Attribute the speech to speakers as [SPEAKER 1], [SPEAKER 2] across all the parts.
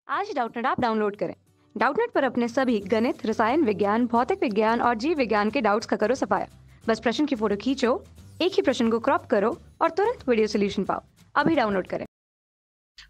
[SPEAKER 1] आज Doubtnut app download करें। Doubtnut पर अपने सभी गणित, रसायन विज्ञान, भौतिक विज्ञान और जीव विज्ञान के डाउट्स का करो सफाया। बस प्रश्न की फोटो खींचो, एक ही प्रश्न को क्रॉप करो और तुरंत वीडियो सोल्यूशन पाओ। अभी डाउनलोड करें।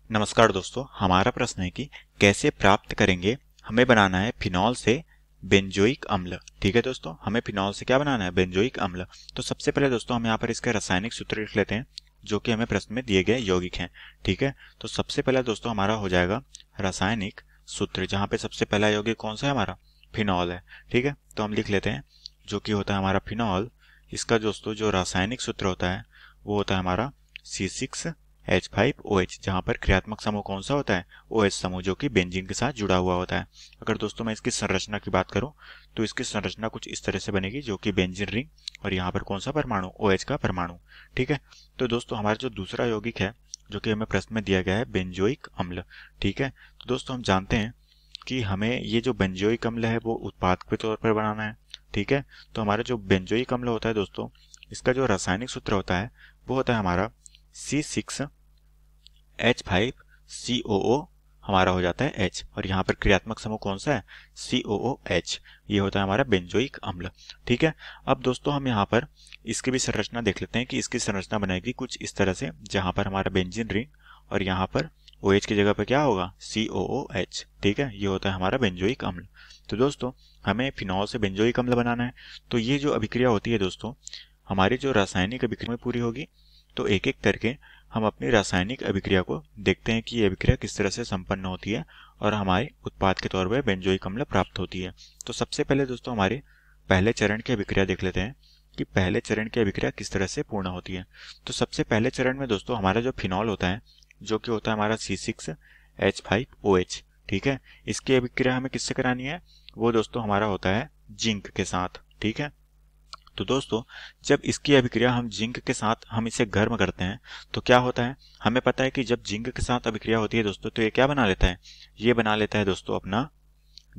[SPEAKER 2] नमस्कार दोस्तों, हमारा प्रश्न है कि कैसे प्राप्त करेंगे। हमें बनाना है फिनॉल से बेंजोइक अम्ल। ठीक है दोस्तों, हमें फिनॉल से क्या बनाना है? बेंजोइक अम्ल। तो सबसे पहले दोस्तों हम यहाँ पर इसके रासायनिक सूत्र लिख लेते हैं जो कि हमें प्रश्न में दिए गए यौगिक हैं। ठीक है, तो सबसे पहले दोस्तों हमारा हो जाएगा रासायनिक सूत्र, जहाँ पे सबसे पहला यौगिक कौन सा है? हमारा फिनॉल है। ठीक है, तो हम लिख लेते हैं जो कि होता है हमारा फिनॉल। इसका दोस्तों जो रासायनिक सूत्र होता है वो होता है हमारा C6H5OH, जहां पर क्रियात्मक समूह कौन सा होता है? OH समूह, जो कि बेंजीन के साथ जुड़ा हुआ होता है। अगर दोस्तों मैं इसकी संरचना की बात करूं तो इसकी संरचना कुछ इस तरह से बनेगी, जो कि बेंजीन रिंग और यहाँ पर कौन सा परमाणु? OH का परमाणु। ठीक है, तो दोस्तों हमारा जो दूसरा यौगिक है जो कि हमें प्रश्न में दिया गया है बेंजोइक अम्ल। ठीक है, तो दोस्तों हम जानते हैं कि हमें ये जो बेंजोइक अम्ल है वो उत्पाद के तौर पर बनाना है। ठीक है, तो हमारा जो बेंजोइक अम्ल होता है दोस्तों, इसका जो रासायनिक सूत्र होता है वो होता है हमारा C6H5COO, हमारा हो जाता है H, और यहाँ पर क्रियात्मक समूह कौन सा है? COOH। ये होता है हमारा बेंजोइक अम्ल। ठीक है, अब दोस्तों हम यहाँ पर इसकी भी संरचना देख लेते हैं कि इसकी संरचना बनेगी कुछ इस तरह से, जहां पर हमारा बेंजीन रिंग और यहाँ पर OH की जगह पर क्या होगा? COOH। ठीक है, ये होता है हमारा बेंजोइक अम्ल। तो दोस्तों हमें फिनॉल से बेंजोइक अम्ल बनाना है, तो ये जो अभिक्रिया होती है दोस्तों हमारी जो रासायनिक अभिक्रिया में पूरी होगी। तो एक एक करके हम अपनी रासायनिक अभिक्रिया को देखते हैं कि ये अभिक्रिया किस तरह से संपन्न होती है और हमारे उत्पाद के तौर पर बेंजोइक अम्ल प्राप्त होती है। तो सबसे पहले दोस्तों हमारे पहले चरण की अभिक्रिया देख लेते हैं कि पहले चरण की अभिक्रिया किस तरह से पूर्ण होती है। तो सबसे पहले चरण में दोस्तों हमारा जो फिनॉल होता है जो कि होता है हमारा C6H5OH। ठीक है, इसकी अभिक्रिया हमें किससे करानी है? वो दोस्तों हमारा होता है जिंक के साथ। ठीक है, तो दोस्तों जब इसकी अभिक्रिया हम जिंक के साथ हम इसे गर्म करते हैं तो क्या होता है? हमें पता है कि जब जिंक के साथ अभिक्रिया होती है दोस्तों तो ये क्या बना लेता है? ये बना लेता है दोस्तों अपना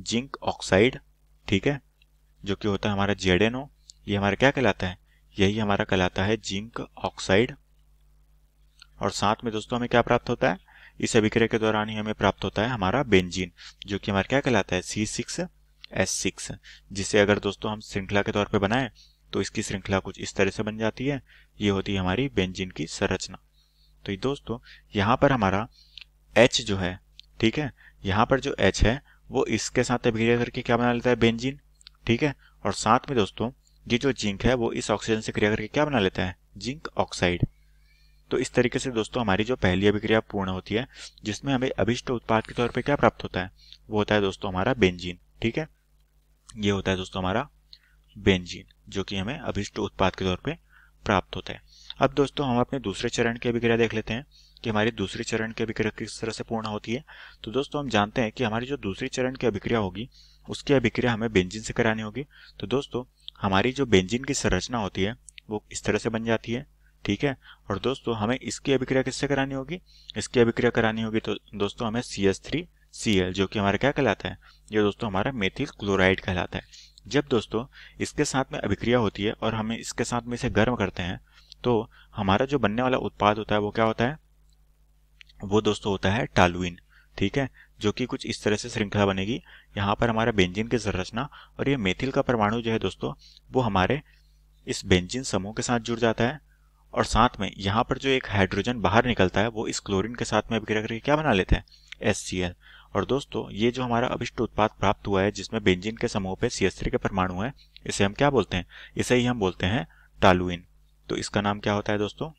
[SPEAKER 2] जिंक ऑक्साइड। ठीक है, जो कि होता है हमारा ZnO। ये हमारा क्या कहलाता है? यही हमारा कहलाता है जिंक ऑक्साइड। और साथ में दोस्तों हमें क्या प्राप्त होता है? इस अभिक्रिया के दौरान ही हमें प्राप्त होता है हमारा बेंजीन, जो कि हमारा क्या कहलाता है? C6H6, जिसे अगर दोस्तों हम श्रृंखला के तौर पे बनाएं तो इसकी श्रृंखला कुछ इस तरह से बन जाती है। ये होती है हमारी बेंजीन की संरचना। तो ये दोस्तों यहाँ पर हमारा H जो है, ठीक है, यहाँ पर जो H है वो इसके साथ अभिक्रिया करके क्या बना लेता है? बेंजीन। ठीक है, और साथ में दोस्तों ये जो जिंक है वो इस ऑक्सीजन से क्रिया करके क्या बना लेता है? Zinc oxide. तो इस तरीके से दोस्तों हमारी जो पहली अभिक्रिया पूर्ण होती है जिसमें हमें अभिष्ट उत्पाद के तौर पे क्या प्राप्त होता है? वो होता है दोस्तों हमारा बेंजीन। ठीक है, ये होता है दोस्तों हमारा बेंजीन, जो कि हमें अभिष्ट उत्पाद के तौर पे प्राप्त होता है। अब दोस्तों हम अपने दूसरे चरण की अभिक्रिया देख लेते हैं कि हमारी दूसरी चरण की अभिक्रिया किस तरह से पूर्ण होती है। तो दोस्तों हम जानते हैं कि हमारी जो दूसरी चरण की अभिक्रिया होगी उसकी अभिक्रिया हमें बेंजीन से करानी होगी। तो दोस्तों हमारी जो बेंजीन की संरचना होती है वो इस तरह से बन जाती है। ठीक है, और दोस्तों हमें इसकी अभिक्रिया किससे करानी होगी? इसकी अभिक्रिया करानी होगी तो दोस्तों हमें CH3Cl, जो कि हमारा क्या कहलाता है? ये दोस्तों हमारा मेथिल क्लोराइड कहलाता है। जब दोस्तों इसके साथ में अभिक्रिया होती है और हमें इसके साथ में इसे गर्म करते हैं तो हमारा जो बनने वाला उत्पाद होता है वो क्या होता है? वो दोस्तों होता है टॉलुइन। ठीक है, जो कि कुछ इस तरह से श्रृंखला बनेगी। यहाँ पर हमारा बेंजीन की संरचना और ये मेथिल का परमाणु जो है दोस्तों वो हमारे इस बेंजीन समूह के साथ जुड़ जाता है, और साथ में यहाँ पर जो एक हाइड्रोजन बाहर निकलता है वो इस क्लोरीन के साथ में अभिक्रिया करके क्या बना लेते हैं? HCl। और दोस्तों ये जो हमारा अभिष्ट उत्पाद प्राप्त हुआ है जिसमें बेंजीन के समूह पे CH3 के परमाणु है, इसे हम क्या बोलते हैं? इसे ही हम बोलते हैं टॉलुइन। तो इसका नाम क्या होता है दोस्तों?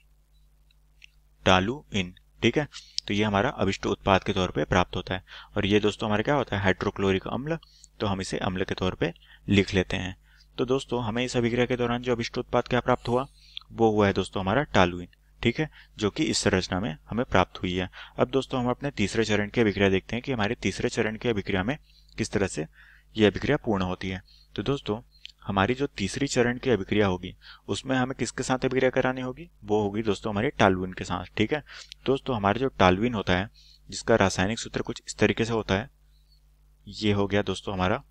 [SPEAKER 2] टॉलुइन। ठीक है, तो ये हमारा अभिष्ट उत्पाद के तौर पे प्राप्त होता है, और ये दोस्तों हमारा क्या होता है? हाइड्रोक्लोरिक अम्ल। तो हम इसे अम्ल के तौर पे लिख लेते हैं। तो दोस्तों हमें इस अभिक्रिया के दौरान जो अभिष्ट उत्पाद क्या प्राप्त हुआ वो हुआ है दोस्तों हमारा टॉलुइन। ठीक है, जो कि इस संरचना में हमें प्राप्त हुई है। अब दोस्तों हम अपने तीसरे चरण की अभिक्रिया देखते हैं कि हमारे तीसरे चरण की अभिक्रिया में किस तरह से यह अभिक्रिया पूर्ण होती है। तो दोस्तों हमारी जो तीसरी चरण की अभिक्रिया होगी उसमें हमें किसके साथ अभिक्रिया करानी होगी? वो होगी दोस्तों हमारे टॉलुइन के साथ। ठीक है, दोस्तों हमारा जो टॉलुइन होता है जिसका रासायनिक सूत्र कुछ इस तरीके से होता है, ये हो गया दोस्तों हमारा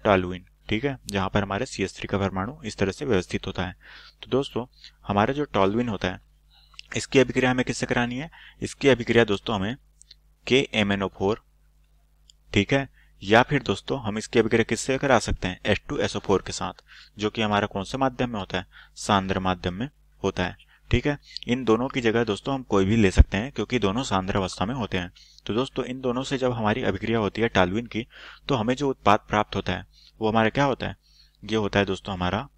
[SPEAKER 2] टॉलुइन। ठीक है, जहां पर हमारे CH3 का परमाणु इस तरह से व्यवस्थित होता है। तो दोस्तों हमारा जो टॉलुइन होता है इसकी अभिक्रिया हमें किससे करानी है? इसकी अभिक्रिया दोस्तों हमें KMnO4 ठीक है। या फिर दोस्तों हम इसकी अभिक्रिया किससे करा सकते हैं, H2SO4 के साथ, जो कि हमारा कौन से माध्यम में होता है, सांद्र माध्यम में होता है। ठीक है। इन दोनों की जगह दोस्तों हम कोई भी ले सकते हैं क्योंकि दोनों सांद्र अवस्था में होते हैं। तो दोस्तों इन दोनों से जब हमारी अभिक्रिया होती है टॉल्यूइन की, तो हमें जो उत्पाद प्राप्त होता है वो हमारा क्या होता है, ये होता है दोस्तों हमारा,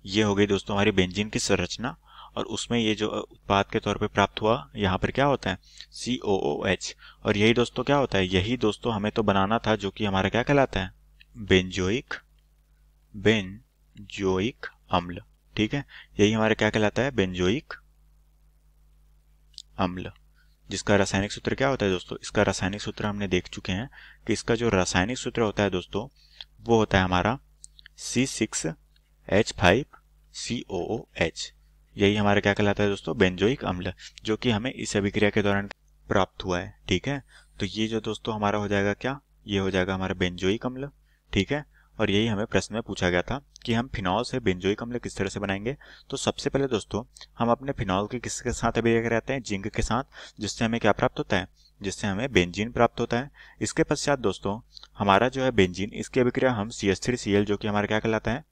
[SPEAKER 2] ये हो गई दोस्तों हमारी बेंजीन की संरचना। और उसमें ये जो उत्पाद के तौर पे प्राप्त हुआ, यहाँ पर क्या होता है, COOH। और यही दोस्तों क्या होता है, यही दोस्तों हमें तो बनाना था जो कि हमारा क्या कहलाता है, बेंजोइक अम्ल। ठीक है। यही हमारा क्या कहलाता है, बेंजोइक अम्ल, जिसका रासायनिक सूत्र क्या होता है दोस्तों, इसका रासायनिक सूत्र हमने देख चुके हैं कि इसका जो रासायनिक सूत्र होता है दोस्तों वो होता है हमारा C6H5COOH। यही हमारा क्या कहलाता है दोस्तों, बेंजोइक अम्ल, जो कि हमें इस अभिक्रिया के दौरान प्राप्त हुआ है। ठीक है। तो ये जो दोस्तों हमारा हो जाएगा क्या, ये हो जाएगा हमारा बेंजोइक अम्ल। ठीक है। और यही हमें प्रश्न में पूछा गया था कि हम फिनॉल से बेंजोइक अम्ल किस तरह से बनाएंगे। तो सबसे पहले दोस्तों हम अपने फिनॉल के किसके साथ अभिक्रिया कराते हैं, जिंक के साथ, जिससे हमें क्या प्राप्त होता है, जिससे हमें बेंजीन प्राप्त होता है। इसके पश्चात दोस्तों हमारा जो है बेंजीन, इसकी अभिक्रिया हम CH3Cl, जो कि हमारा क्या कहलाता है,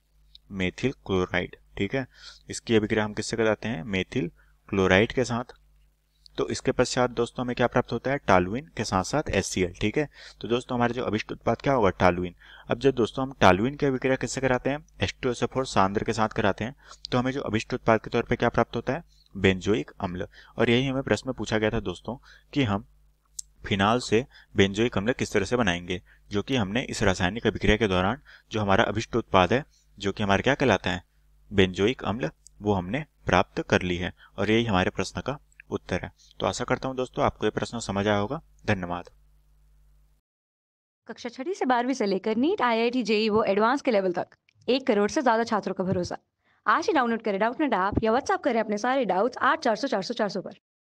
[SPEAKER 2] मेथिल क्लोराइड। ठीक है। इसकी अभिक्रिया हम किससे कराते हैं, मेथिल क्लोराइड के साथ। तो इसके पश्चात दोस्तों हमें क्या प्राप्त होता है, टॉल्यूइन के साथ साथ HCl। ठीक है। तो दोस्तों हमारे जो अभिष्ट उत्पाद क्या होगा, टॉल्यूइन। अब जब दोस्तों हम टॉल्यूइन की अभिक्रिया किससे कराते हैं, H2SO4 सांद्र के साथ कराते हैं, तो हमें जो अभिष्ट उत्पाद के तौर पे क्या प्राप्त होता है, बेंजोइक अम्ल। और यही हमें प्रश्न में पूछा गया था दोस्तों कि हम फिनाल से बेंजोइक अम्ल किस तरह से बनाएंगे, जो कि हमने इस रासायनिक अभिक्रिया के दौरान जो हमारा अभिष्ट उत्पाद है, जो कि हमारा क्या कहलाता है, बेंजोइक अम्ल, वो हमने प्राप्त कर ली है। और यही हमारे प्रश्न का उत्तर है। तो आशा करता हूं दोस्तों आपको ये प्रश्न समझ आया होगा। धन्यवाद।
[SPEAKER 1] कक्षा 6वीं से 12वीं से लेकर नीट, IIT, JEE वो एडवांस के लेवल तक 1 करोड़ से ज्यादा छात्रों का भरोसा। आज ही डाउनलोड करें डाउटनेट ऐप या व्हाट्सएप करें अपने सारे डाउट्स 8400 400 400 पर।